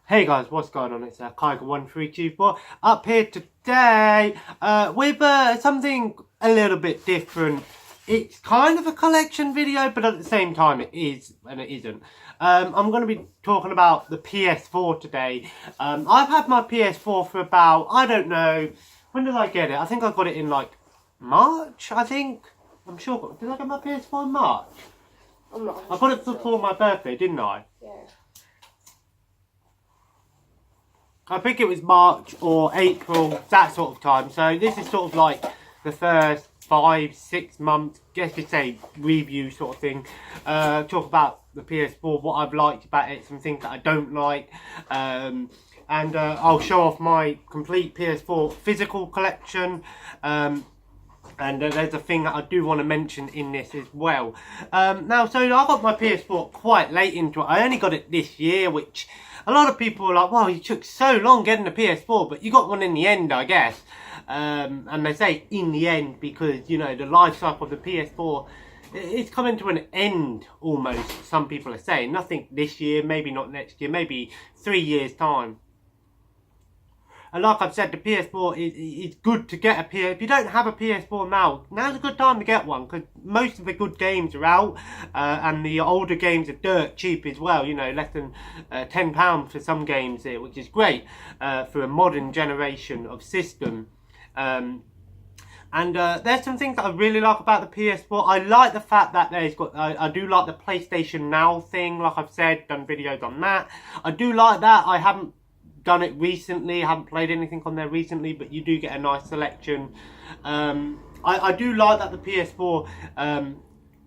Hey guys, what's going on? It's Kyger1324 up here today with something a little bit different. It's kind of a collection video, but at the same time it is and it isn't. I'm going to be talking about the PS4 today. I've had my PS4 for about, I don't know, when did I get it? I think I got it in like March, I think. I'm sure. Did I get my PS4 in March? I'm not. I got it before my birthday, didn't I? Yeah. I think it was March or April, that sort of time. So this is sort of like the first 5-6 months, guess you say, review sort of thing. Talk about the PS4, what I've liked about it, some things that I don't like. And I'll show off my complete PS4 physical collection. And there's a thing that I do want to mention in this as well. Now, so I got my PS4 quite late into it. I only got it this year, which a lot of people are like, well, you took so long getting a PS4, but you got one in the end, I guess. And they say in the end because, you know, the life cycle of the PS4, it's coming to an end almost, some people are saying. Nothing this year, maybe not next year, maybe 3 years' time. And like I've said, the PS4 is good to get a PS. If you don't have a PS4 now, now's a good time to get one because most of the good games are out, and the older games are dirt cheap as well. You know, less than £10 for some games here, which is great for a modern generation of system. And there's some things that I really like about the PS4. I like the fact that there's got, I do like the PlayStation Now thing, like I've said, done videos on that. I do like that. I haven't done it recently, I haven't played anything on there recently, but you do get a nice selection. I do like that the PS4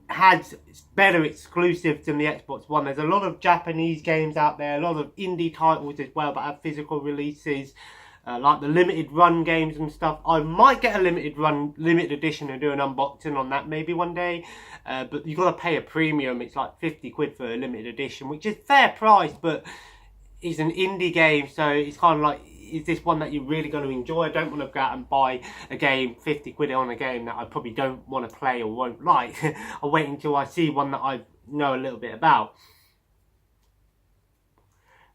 has better exclusives than the Xbox One. There's a lot of Japanese games out there, a lot of indie titles as well that have physical releases. Like the limited run games and stuff. I might get a limited edition and do an unboxing on that maybe one day. But you've got to pay a premium. It's like 50 quid for a limited edition, which is fair price, but it's an indie game, so it's kind of like, is this one that you're really going to enjoy? I don't want to go out and buy a game, 50 quid on a game that I probably don't want to play or won't like. I'll wait until I see one that I know a little bit about.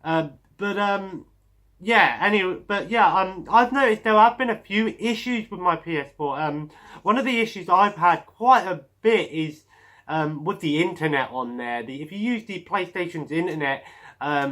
Yeah, anyway, I've noticed there have been a few issues with my PS4. One of the issues I've had quite a bit is with the internet on there. If you use the PlayStation's internet,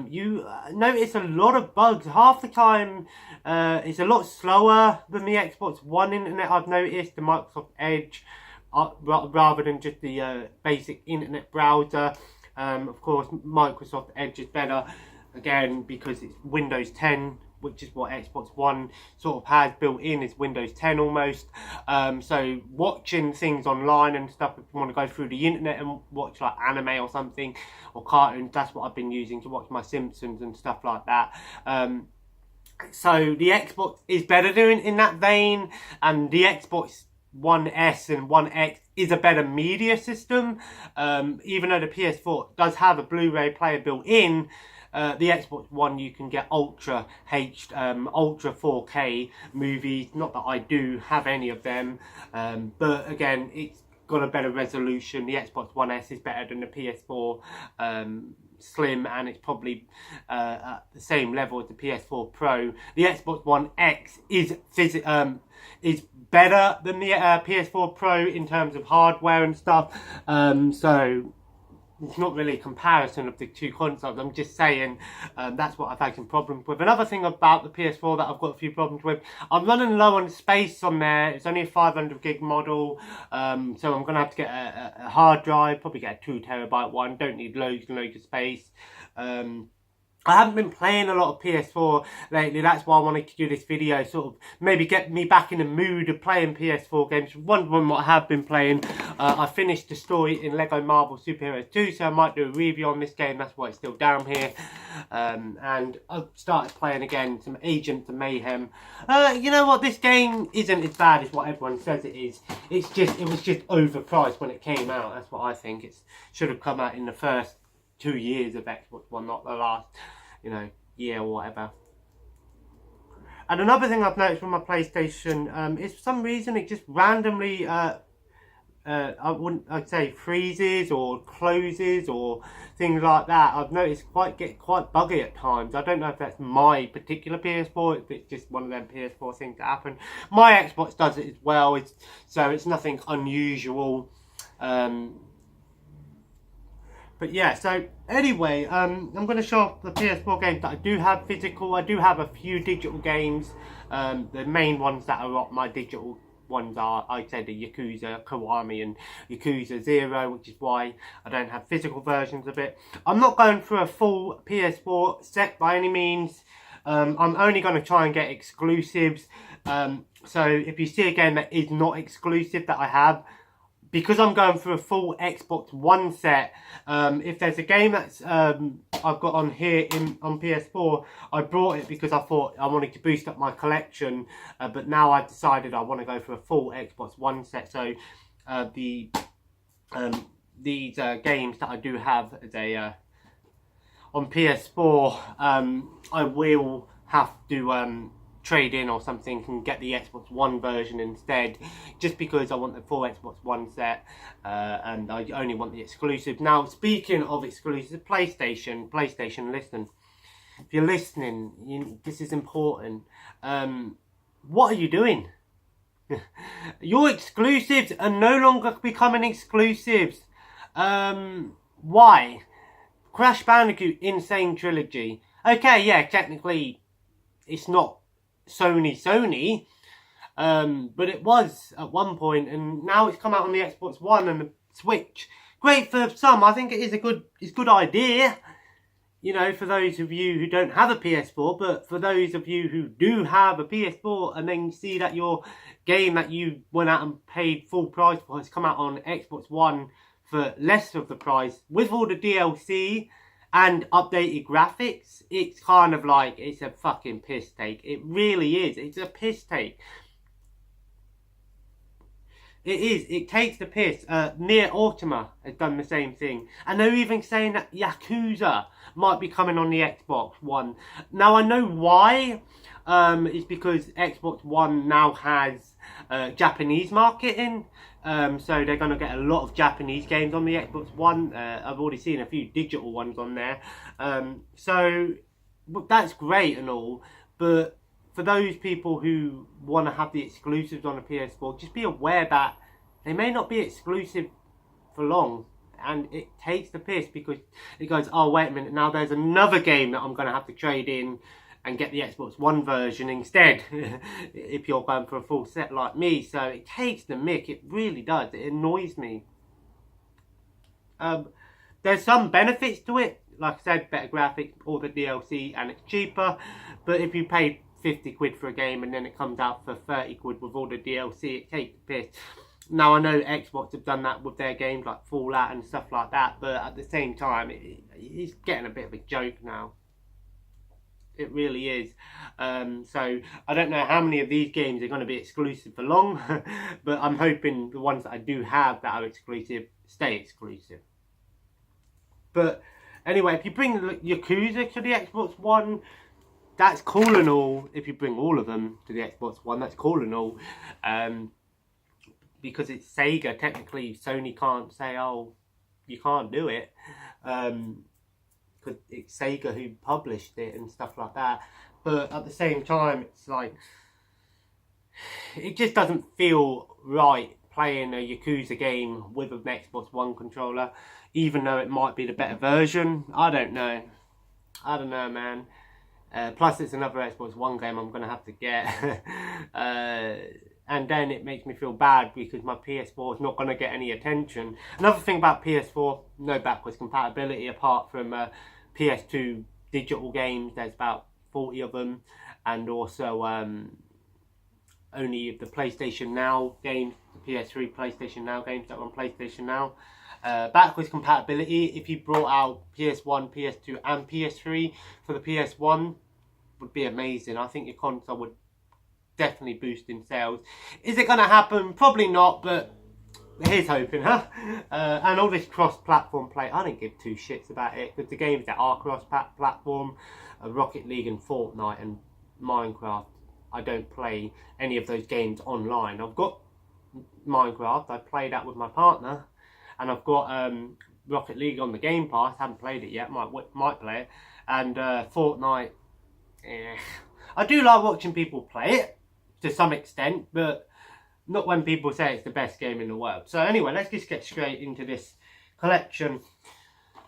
you notice a lot of bugs. Half the time, it's a lot slower than the Xbox One internet, I've noticed, the Microsoft Edge, rather than just the basic internet browser. Of course, Microsoft Edge is better, again, because it's Windows 10, which is what Xbox One sort of has built in, is Windows 10 almost. So watching things online and stuff, if you want to go through the internet and watch like anime or something, or cartoons, that's what I've been using to watch my Simpsons and stuff like that. So the Xbox is better doing in that vein, and the Xbox One S and One X is a better media system. Even though the PS4 does have a Blu-ray player built in, the Xbox One, you can get ultra 4K movies. Not that I do have any of them, but again, it's got a better resolution. The Xbox One S is better than the PS4 Slim, and it's probably at the same level as the PS4 Pro. The Xbox One X is better than the PS4 Pro in terms of hardware and stuff. So it's not really a comparison of the two consoles. I'm just saying that's what I've had some problems with. Another thing about the PS4 that I've got a few problems with, I'm running low on space on there. It's only a 500 gig model, so I'm going to have to get a hard drive, probably get a 2 terabyte one. Don't need loads and loads of space. I haven't been playing a lot of PS4 lately. That's why I wanted to do this video, sort of maybe get me back in the mood of playing PS4 games. Wondering what I have been playing. I finished the story in Lego Marvel Super Heroes 2, so I might do a review on this game. That's why it's still down here. And I've started playing again some Agents of Mayhem. You know what? This game isn't as bad as what everyone says it is. It was just overpriced when it came out. That's what I think. It should have come out in the first 2 years of Xbox One, not the last, you know, year or whatever. And another thing I've noticed with my PlayStation is for some reason it just randomly I'd say freezes or closes or things like that. I've noticed get quite buggy at times. I don't know if that's my particular PS4, if it's just one of them PS4 things that happen. My Xbox does it as well, so it's nothing unusual. But yeah, so anyway, I'm going to show off the PS4 games that I do have physical. I do have a few digital games. The main ones that are my digital ones are, I'd say, the Yakuza Kiwami and Yakuza 0, which is why I don't have physical versions of it. I'm not going for a full PS4 set by any means. I'm only going to try and get exclusives. So if you see a game that is not exclusive that I have, because I'm going for a full Xbox One set, if there's a game that's I've got on here on PS4, I brought it because I thought I wanted to boost up my collection, but now I've decided I want to go for a full Xbox One set. So these games that I do have as a on PS4, I will have to trade in or something and get the Xbox One version instead, just because I want the full Xbox One set, and I only want the exclusive. Now, speaking of exclusive, PlayStation, listen. If you're listening, this is important. What are you doing? Your exclusives are no longer becoming exclusives. Why? Crash Bandicoot Insane Trilogy. Okay, yeah, technically it's not Sony, but it was at one point, and now it's come out on the Xbox One and the Switch. Great for some. I think it is a good idea, you know, for those of you who don't have a PS4. But for those of you who do have a PS4, and then you see that your game that you went out and paid full price for has come out on Xbox One for less of the price with all the DLC and updated graphics, it's kind of like, it's a fucking piss take. It really is. It's a piss take. It is. It takes the piss. Nier Automata has done the same thing. And they're even saying that Yakuza might be coming on the Xbox One. Now, I know why. It's because Xbox One now has Japanese marketing. So they're going to get a lot of Japanese games on the Xbox One. I've already seen a few digital ones on there. So that's great and all. But for those people who want to have the exclusives on the PS4, just be aware that they may not be exclusive for long. And it takes the piss because it goes, oh, wait a minute, now there's another game that I'm going to have to trade in and get the Xbox One version instead, if you're going for a full set like me. So it takes the mick, it really does. It annoys me. There's some benefits to it. Like I said, better graphics, all the DLC, and it's cheaper. But if you pay 50 quid for a game and then it comes out for 30 quid with all the DLC, it takes the piss. Now, I know Xbox have done that with their games like Fallout and stuff like that, but at the same time, it's getting a bit of a joke now. It really is. So I don't know how many of these games are going to be exclusive for long, but I'm hoping the ones that I do have that are exclusive stay exclusive. But anyway, if you bring Yakuza to the Xbox One, that's cool and all. If you bring all of them to the Xbox One, that's cool and all. Because it's Sega, technically Sony can't say, oh, you can't do it. Because it's Sega who published it and stuff like that. But at the same time, it's like, it just doesn't feel right playing a Yakuza game with an Xbox One controller, even though it might be the better version. I don't know, man. Plus, it's another Xbox One game I'm going to have to get. And then it makes me feel bad because my PS4 is not going to get any attention. Another thing about PS4, no backwards compatibility apart from PS2 digital games. There's about 40 of them. And also only the PlayStation Now games, the PS3 PlayStation Now games that are on PlayStation Now. Backwards compatibility, if you brought out PS1, PS2 and PS3 for the PS1, would be amazing. I think your console would definitely boost in sales. Is it going to happen? Probably not, but here's hoping, huh? And all this cross-platform play, I don't give two shits about it, because the games that are cross-platform are Rocket League and Fortnite and Minecraft. I don't play any of those games online. I've got Minecraft. I play that with my partner, and I've got Rocket League on the Game Pass. Haven't played it yet. Might play it. And Fortnite. I do like watching people play it to some extent, but not when people say it's the best game in the world. So anyway, let's just get straight into this collection.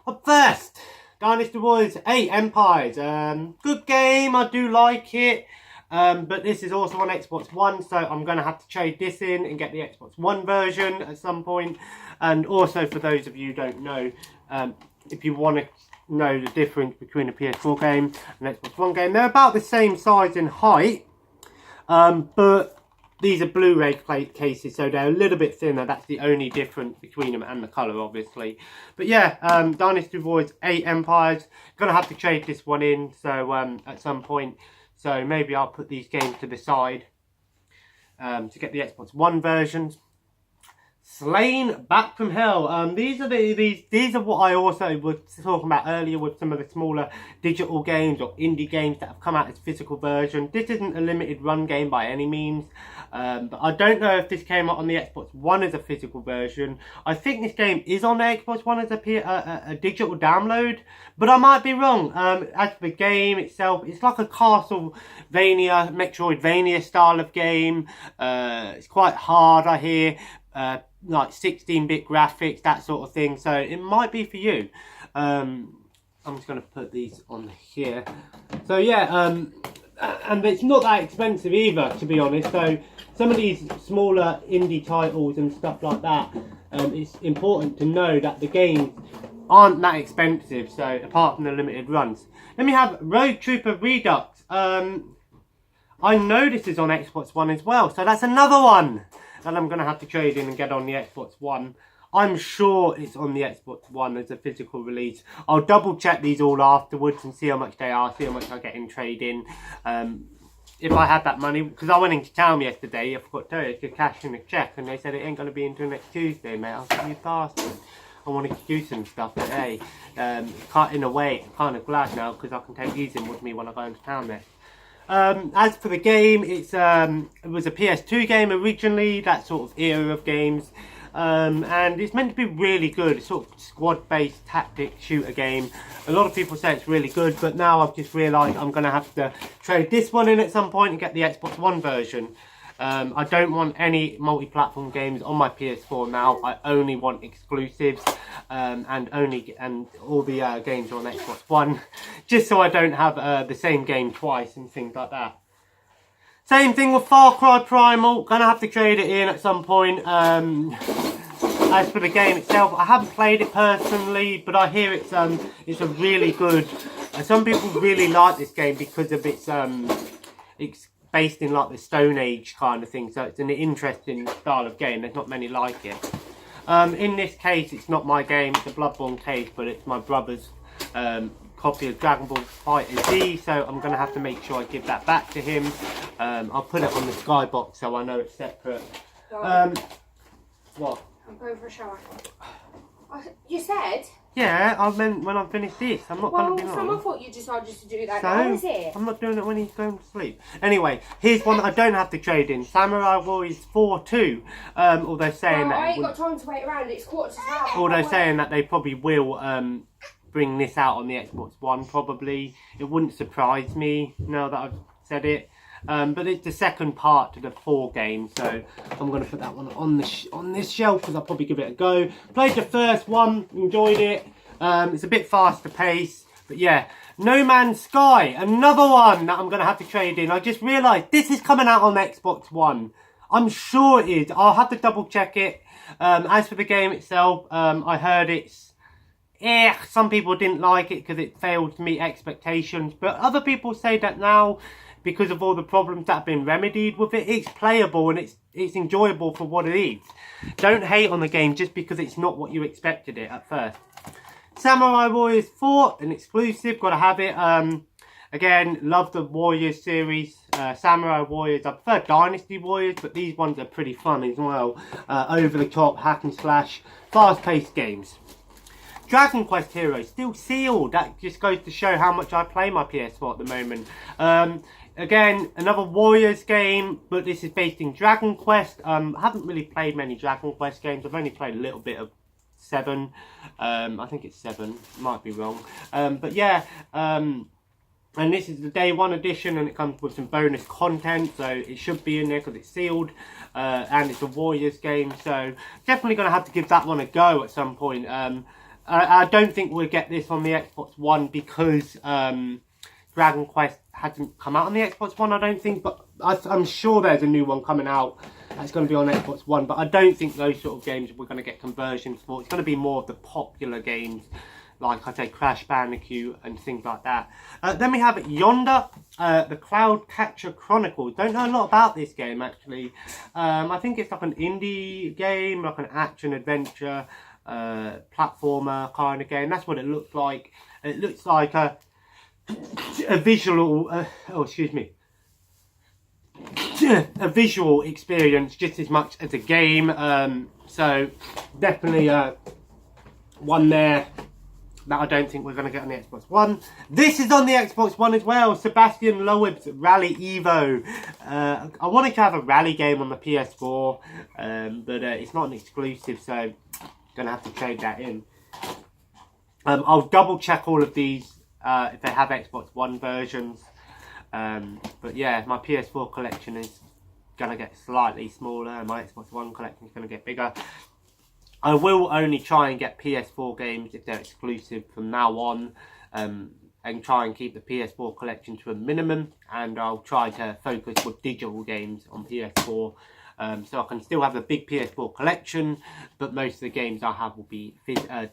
Up first, Dynasty Warriors 8 Empires. Good game, I do like it. But this is also on Xbox One, so I'm going to have to trade this in and get the Xbox One version at some point. And also, for those of you who don't know, if you want to know the difference between a PS4 game and an Xbox One game, they're about the same size and height, but these are Blu-ray cases, so they're a little bit thinner. That's the only difference between them, and the colour, obviously. But yeah, Dynasty Warriors 8 Empires. Gonna have to trade this one in, so at some point. So maybe I'll put these games to the side to get the Xbox One versions. Slain Back from Hell. These are what I also was talking about earlier with some of the smaller digital games or indie games that have come out as physical version. This isn't a limited run game by any means, but I don't know if this came out on the Xbox One as a physical version. I think this game is on the Xbox One as a digital download, but I might be wrong. As for the game itself, it's like a Castlevania, Metroidvania style of game. It's quite hard, I hear. Like 16-bit graphics, that sort of thing, so it might be for you. I'm just going to put these on here. So yeah, and it's not that expensive either, to be honest. So some of these smaller indie titles and stuff like that, it's important to know that the games aren't that expensive, so apart from the limited runs. Then we have Road Trooper Redux. I know this is on Xbox One as well, so that's another one that I'm going to have to trade in and get on the Xbox One. I'm sure it's on the Xbox One as a physical release. I'll double check these all afterwards and see how much they are, see how much I get in trade in. If I had that money, because I went into town yesterday, I forgot to tell you, I could cash in a check, and they said it ain't going to be until next Tuesday, mate. I was like, you bastard. I want to do some stuff, but hey, in a way, I'm kind of glad now, because I can take these in with me when I go into town next. As for the game, it was a PS2 game originally, that sort of era of games, and it's meant to be really good. It's sort of squad-based tactic shooter game. A lot of people say it's really good, but now I've just realised I'm going to have to trade this one in at some point and get the Xbox One version. I don't want any multi-platform games on my PS4 now. I only want exclusives, and all the games are on Xbox One, just so I don't have the same game twice and things like that. Same thing with Far Cry Primal. Gonna have to trade it in at some point. As for the game itself, I haven't played it personally, but I hear it's a really good. Some people really like this game because of it's based in like the Stone Age kind of thing, so it's an interesting style of game. There's not many like it. In this case, it's not my game, it's a Bloodborne case, but it's my brother's copy of Dragon Ball Fighter Z, so I'm going to have to make sure I give that back to him. I'll put it on the Skybox so I know it's separate. What? I'm going for a shower. You said? Yeah, I meant when I finish this. I'm not going to be long. I thought you decided just to do that. So, How is it? I'm not doing it when he's going to sleep. Anyway, here's one that I don't have to trade in. Samurai Warriors 4-2. Although saying that... I ain't got time to wait around. It's 12:45. Although saying that they probably will bring this out on the Xbox One, probably. It wouldn't surprise me now that I've said it. But it's the second part to the 4 game, so I'm going to put that one on this shelf because I'll probably give it a go. Played the first one, enjoyed it. It's a bit faster pace, but yeah. No Man's Sky, another one that I'm going to have to trade in. I just realised this is coming out on Xbox One. I'm sure it is. I'll have to double check it. As for the game itself, I heard it's... some people didn't like it because it failed to meet expectations, but other people say that now, because of all the problems that have been remedied with it, it's playable and it's enjoyable for what it is. Don't hate on the game just because it's not what you expected it at first. Samurai Warriors 4, an exclusive, gotta have it. Again, love the Warriors series. Samurai Warriors, I prefer Dynasty Warriors, but these ones are pretty fun as well. Over the top, hack and slash, fast paced games. Dragon Quest Heroes still sealed. That just goes to show how much I play my PS4 at the moment. Again, another Warriors game, but this is based in Dragon Quest. I haven't really played many Dragon Quest games. I've only played a little bit of 7. I think it's 7. Might be wrong. But yeah, and this is the day 1 edition, and it comes with some bonus content, so it should be in there because it's sealed. And it's a Warriors game, so definitely going to have to give that one a go at some point. I don't think we'll get this on the Xbox One because Dragon Quest hasn't come out on the Xbox One, I don't think, but I'm sure there's a new one coming out that's going to be on Xbox One, but I don't think those sort of games we're going to get conversions for. It's going to be more of the popular games, like I say Crash Bandicoot and things like that. Then we have Yonder, the Cloud Catcher Chronicles. Don't know a lot about this game actually. I think it's like an indie game, like an action adventure platformer kind of game. That's what it looks like. It looks like a visual, a visual experience just as much as a game. So definitely one there that I don't think we're going to get on the Xbox One. This is on the Xbox One as well. Sebastian Loeb's Rally Evo. I wanted to have a rally game on the PS4, but it's not an exclusive, so going to have to trade that in. I'll double check all of these if they have Xbox One versions. But yeah, my PS4 collection is going to get slightly smaller. My Xbox One collection is going to get bigger. I will only try and get PS4 games if they're exclusive from now on, and try and keep the PS4 collection to a minimum, and I'll try to focus with digital games on PS4, so I can still have a big PS4 collection, but most of the games I have will be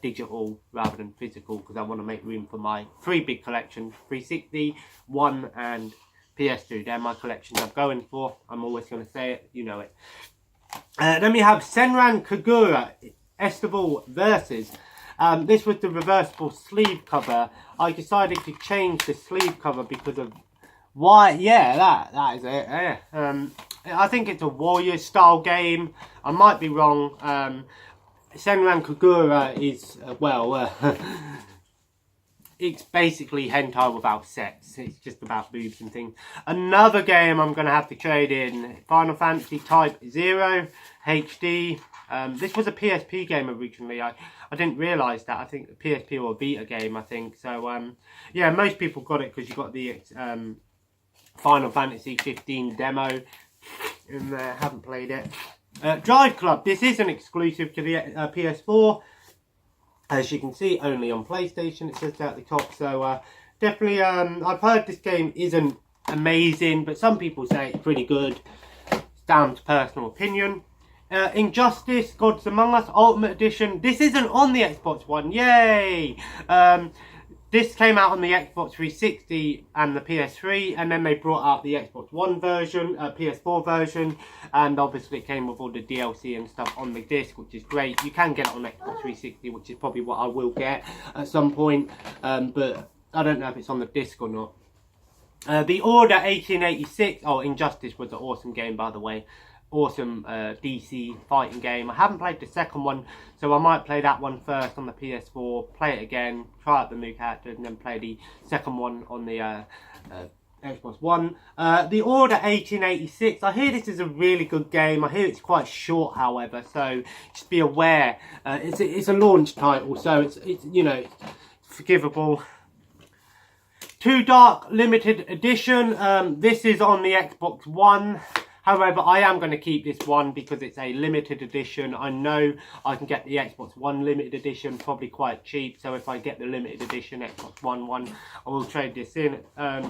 digital rather than physical, because I want to make room for my 3 big collections: 360, One and PS2. They're my collections I'm going for. I'm always going to say it, you know it. Then we have Senran Kagura Estival Versus. This was the reversible sleeve cover. I decided to change the sleeve cover because of why. Yeah, that is it. Yeah. I think it's a warrior style game. I might be wrong. Senran Kagura is it's basically hentai without sex. It's just about boobs and things. Another game I'm going to have to trade in. Final Fantasy Type 0 HD. This was a PSP game originally. I didn't realise that. I think the PSP or Vita game, I think. So, yeah, most people got it because you got the Final Fantasy 15 demo in there. Haven't played it. Drive Club. This is an exclusive to the PS4. As you can see, only on PlayStation, it says at the top. So definitely, I've heard this game isn't amazing, but some people say it's pretty good. It's down to personal opinion. Injustice, Gods Among Us Ultimate Edition. This isn't on the Xbox One. Yay! This came out on the Xbox 360 and the PS3, and then they brought out the Xbox One version, PS4 version, and obviously it came with all the DLC and stuff on the disc, which is great. You can get it on Xbox 360, which is probably what I will get at some point, but I don't know if it's on the disc or not. The Order 1886, Injustice was an awesome game, by the way. Awesome DC fighting game. I haven't played the second one, so I might play that one first on the PS4, play it again, try out the new characters, and then play the second one on the Xbox One. The Order 1886, I hear this is a really good game. I hear it's quite short, however, so just be aware. It's a launch title, so it's you know, it's forgivable. Too Dark Limited Edition. This is on the Xbox One. However, I am going to keep this one because it's a limited edition. I know I can get the Xbox One limited edition probably quite cheap. So if I get the limited edition Xbox One, I will trade this in. I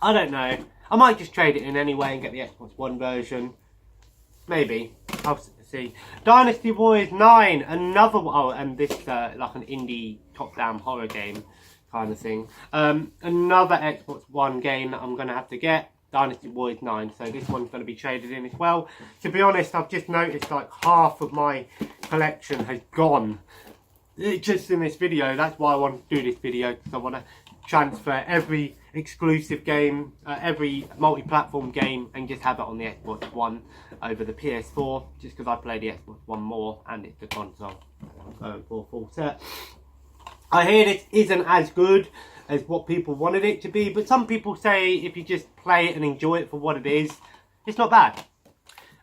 don't know. I might just trade it in anyway and get the Xbox One version. Maybe. I'll see. Dynasty Warriors 9. Another one. Oh, and this like an indie top-down horror game kind of thing. Another Xbox One game that I'm going to have to get. Dynasty Warriors 9, so this one's going to be traded in as well. To be honest, I've just noticed like half of my collection has gone just in this video. That's why I want to do this video, because I want to transfer every exclusive game, every multi-platform game, and just have it on the Xbox One over the PS4, just because I play the Xbox One more and it's the console. I'm going for a full set. I hear this isn't as good as what people wanted it to be, but some people say if you just play it and enjoy it for what it is, it's not bad.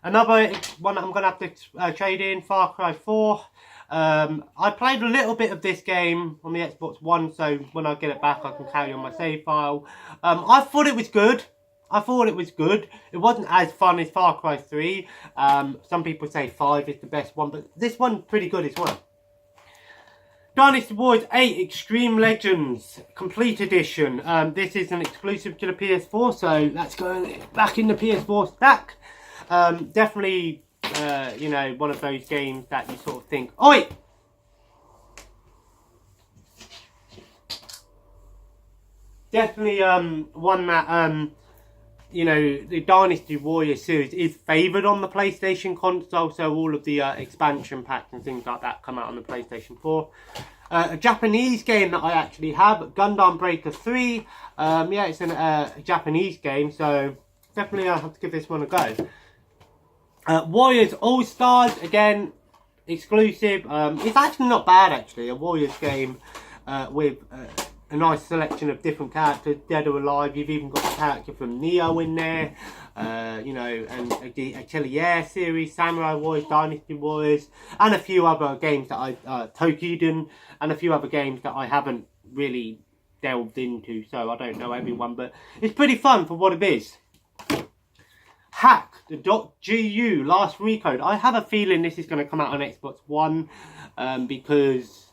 Another one I'm going to have to trade in, Far Cry 4. I played a little bit of this game on the Xbox One, so when I get it back I can carry on my save file. I thought it was good. It wasn't as fun as Far Cry 3. Some people say 5 is the best one, but this one's pretty good as well. Dynasty Warriors 8 Extreme Legends Complete Edition. This is an exclusive to the PS4, so that's going back in the PS4 stack. Definitely, you know, one of those games that you sort of think, oi! Definitely one that, you know, the Dynasty Warriors series is favoured on the PlayStation console, so all of the expansion packs and things like that come out on the PlayStation 4. A Japanese game that I actually have, Gundam Breaker 3. Yeah, it's a Japanese game, so definitely I'll have to give this one a go. Warriors All Stars, again, exclusive. It's actually not bad, actually. A Warriors game with a nice selection of different characters, dead or alive. You've even got a character from Neo in there, you know, and the Atelier series, Samurai Warriors, Dynasty Warriors, and a few other games that Tokiden, and a few other games that I haven't really delved into, so I don't know everyone, but it's pretty fun for what it is. Hack, the .gu, last recode. I have a feeling this is going to come out on Xbox One, because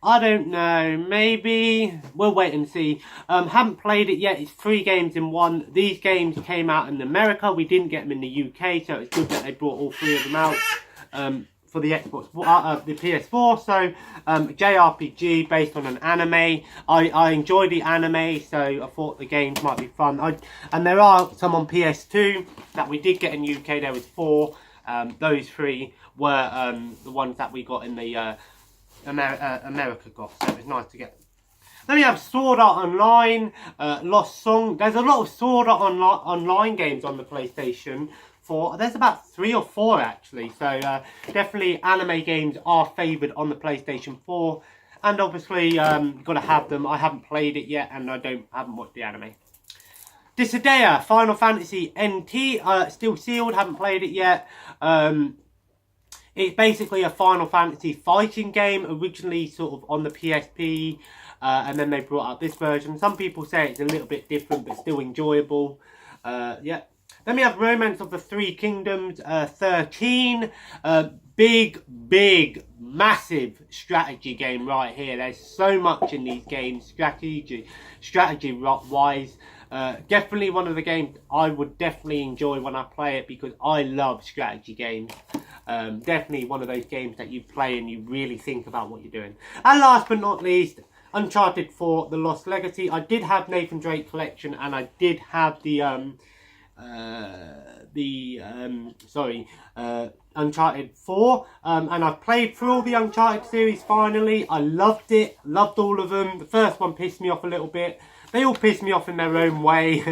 I don't know, maybe we'll wait and see. Haven't played it yet. It's 3 games in one. These games came out in America. We didn't get them in the UK, so it's good that they brought all 3 of them out for the Xbox, the PS4. So JRPG based on an anime. I enjoy the anime, so I thought the games might be fun. And there are some on PS2 that we did get in UK. There was 4. Those 3 were the ones that we got in the America got, so it was nice to get them. Then we have Sword Art Online, Lost Song. There's a lot of Sword Art Online games on the PlayStation 4. There's about 3 or 4 actually, so definitely anime games are favoured on the PlayStation 4, and obviously you've got to have them. I haven't played it yet, and I haven't watched the anime. Dissidia, Final Fantasy NT, still sealed, haven't played it yet. It's basically a Final Fantasy fighting game, originally sort of on the PSP, and then they brought out this version. Some people say it's a little bit different, but still enjoyable. Yeah. Then we have Romance of the Three Kingdoms 13. Big, massive strategy game right here. There's so much in these games, strategy-wise. Definitely one of the games I would definitely enjoy when I play it, because I love strategy games. Definitely one of those games that you play and you really think about what you're doing. And last but not least, Uncharted 4 The Lost Legacy. I did have Nathan Drake Collection, and I did have the Uncharted 4, and I've played through all the Uncharted series finally. I loved it, loved all of them. The first one pissed me off a little bit. They all piss me off in their own way,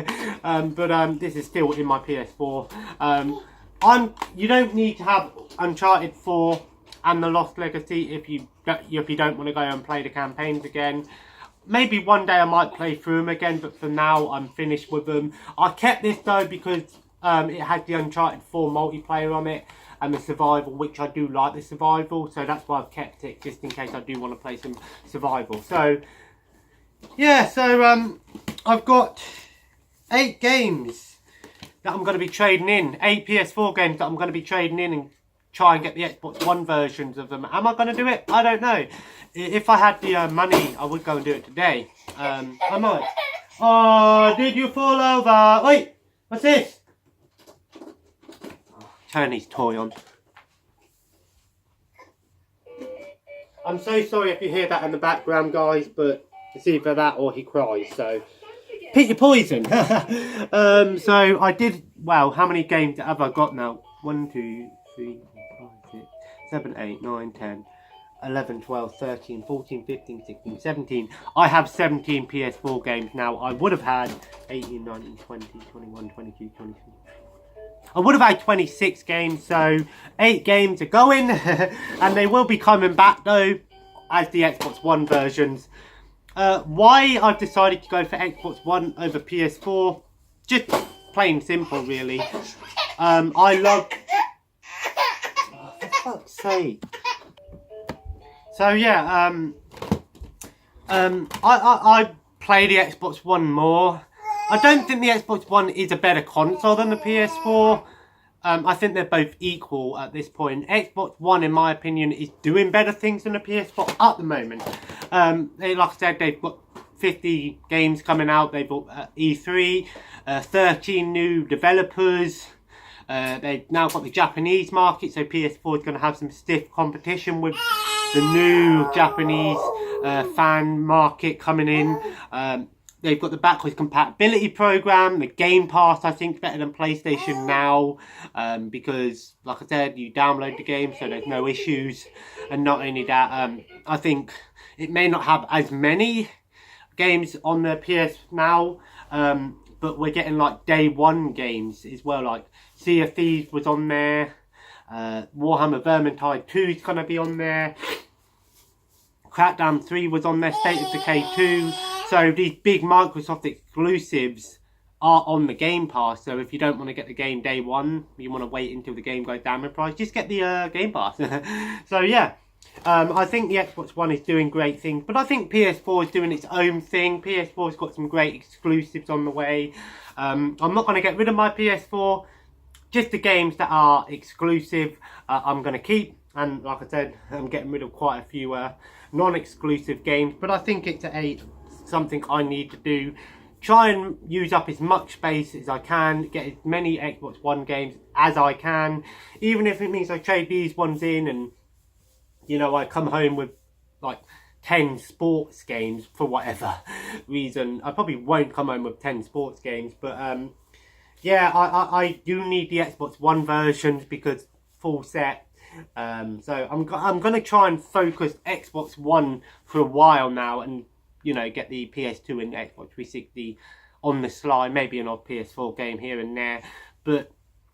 but this is still in my PS4. You don't need to have Uncharted 4 and The Lost Legacy if you don't want to go and play the campaigns again. Maybe one day I might play through them again, but for now I'm finished with them. I kept this though because it had the Uncharted 4 multiplayer on it and the survival, which I do like the survival, so that's why I've kept it, just in case I do want to play some survival. So yeah, so I've got 8 games that I'm going to be trading in. 8 PS4 games that I'm going to be trading in and try and get the Xbox One versions of them. Am I going to do it? I don't know. If I had the money, I would go and do it today. I might. Oh, did you fall over? Wait, what's this? Oh, turn his toy on. I'm so sorry if you hear that in the background, guys, but it's either that or he cries, so pick your poison. So I did, well, how many games have I got now? 1, 2, 3, 4, 5, 6, 7, 8, 9, 10, 11, 12, 13, 14, 15, 16, 17. I have 17 PS4 games now. I would have had 18, 19, 20, 21, 22, 23. I would have had 26 games, so 8 games are going, and they will be coming back though. as the Xbox One versions. Why I've decided to go for Xbox One over PS4, just plain simple really. I love... Oh, for fuck's sake. So yeah, I play the Xbox One more. I don't think the Xbox One is a better console than the PS4. I think they're both equal at this point. Xbox One, in my opinion, is doing better things than the PS4 at the moment. Like I said, they've got 50 games coming out. They've got E3, 13 new developers. They've now got the Japanese market, so PS4 is going to have some stiff competition with the new Japanese fan market coming in. They've got the backwards compatibility program, the Game Pass, I think, better than PlayStation Now, because, like I said, you download the game, so there's no issues. And not only that, I think it may not have as many games on the PS Now, but we're getting like day one games as well, like Sea of Thieves was on there, Warhammer Vermintide 2 is going to be on there, Crackdown 3 was on there, State of Decay 2. So these big Microsoft exclusives are on the Game Pass. So if you don't want to get the game day one, you want to wait until the game goes down in price, just get the Game Pass. So yeah, I think the Xbox One is doing great things, but I think PS4 is doing its own thing. PS4's got some great exclusives on the way. I'm not going to get rid of my PS4. Just the games that are exclusive, I'm going to keep. And like I said, I'm getting rid of quite a few non-exclusive games. But I think it's something I need to do. Try and use up as much space as I can. Get as many Xbox One games as I can. Even if it means I trade these ones in and, you know, I come home with like 10 sports games for whatever reason. I probably won't come home with 10 sports games. But yeah, I do need the Xbox One versions because full set. So I'm going to try and focus Xbox One for a while now and, you know, get the PS2 and Xbox 360 on the slide, maybe an odd PS4 game here and there, but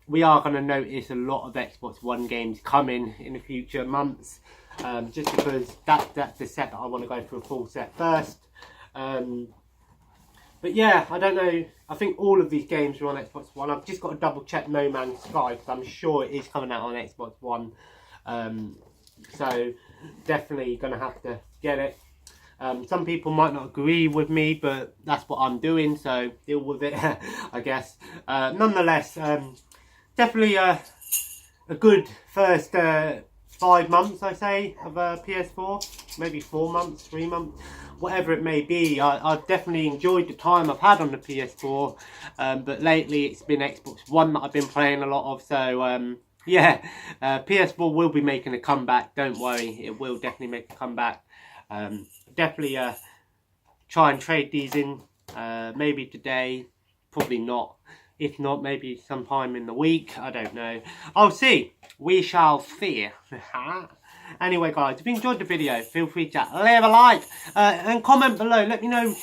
we are going to notice a lot of Xbox One games coming in the future months, just because that's the set that I want to go for a full set first. But yeah, I don't know, I think all of these games are on Xbox One. I've just got to double check No Man's Sky because I'm sure it is coming out on Xbox One, so definitely going to have to get it. Some people might not agree with me, but that's what I'm doing, so deal with it, I guess. Nonetheless, definitely a good first 5 months, I say, of PS4. Maybe 4 months, 3 months, whatever it may be. I've definitely enjoyed the time I've had on the PS4, but lately it's been Xbox One that I've been playing a lot of, so yeah, PS4 will be making a comeback, don't worry, it will definitely make a comeback. Definitely try and trade these in, maybe today, probably not. If not, maybe sometime in the week, I don't know. I'll see. We shall see. Anyway guys, if you enjoyed the video, feel free to leave a like and comment below. Let me know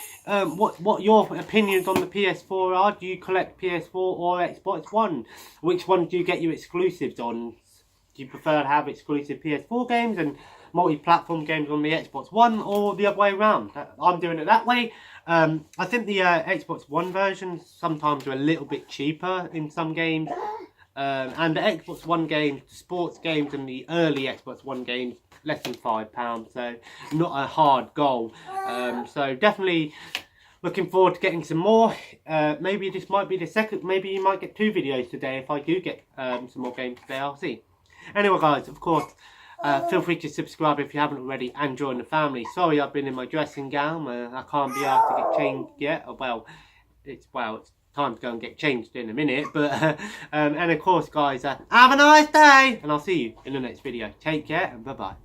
what your opinions on the PS4 are. Do you collect PS4 or Xbox One? Which one do you get your exclusives on? Do you prefer to have exclusive PS4 games and multi-platform games on the Xbox One, or the other way around? I'm doing it that way. I think the Xbox One versions sometimes are a little bit cheaper in some games. And the Xbox One games, the sports games and the early Xbox One games, less than £5, so not a hard goal. So definitely looking forward to getting some more. Maybe this might be the second, maybe you might get 2 videos today if I do get some more games today, I'll see. Anyway guys, of course, feel free to subscribe if you haven't already and join the family. Sorry I've been in my dressing gown, I can't be asked to get changed yet. Well, it's time to go and get changed in a minute, but and of course guys, have a nice day and I'll see you in the next video. Take care and bye bye.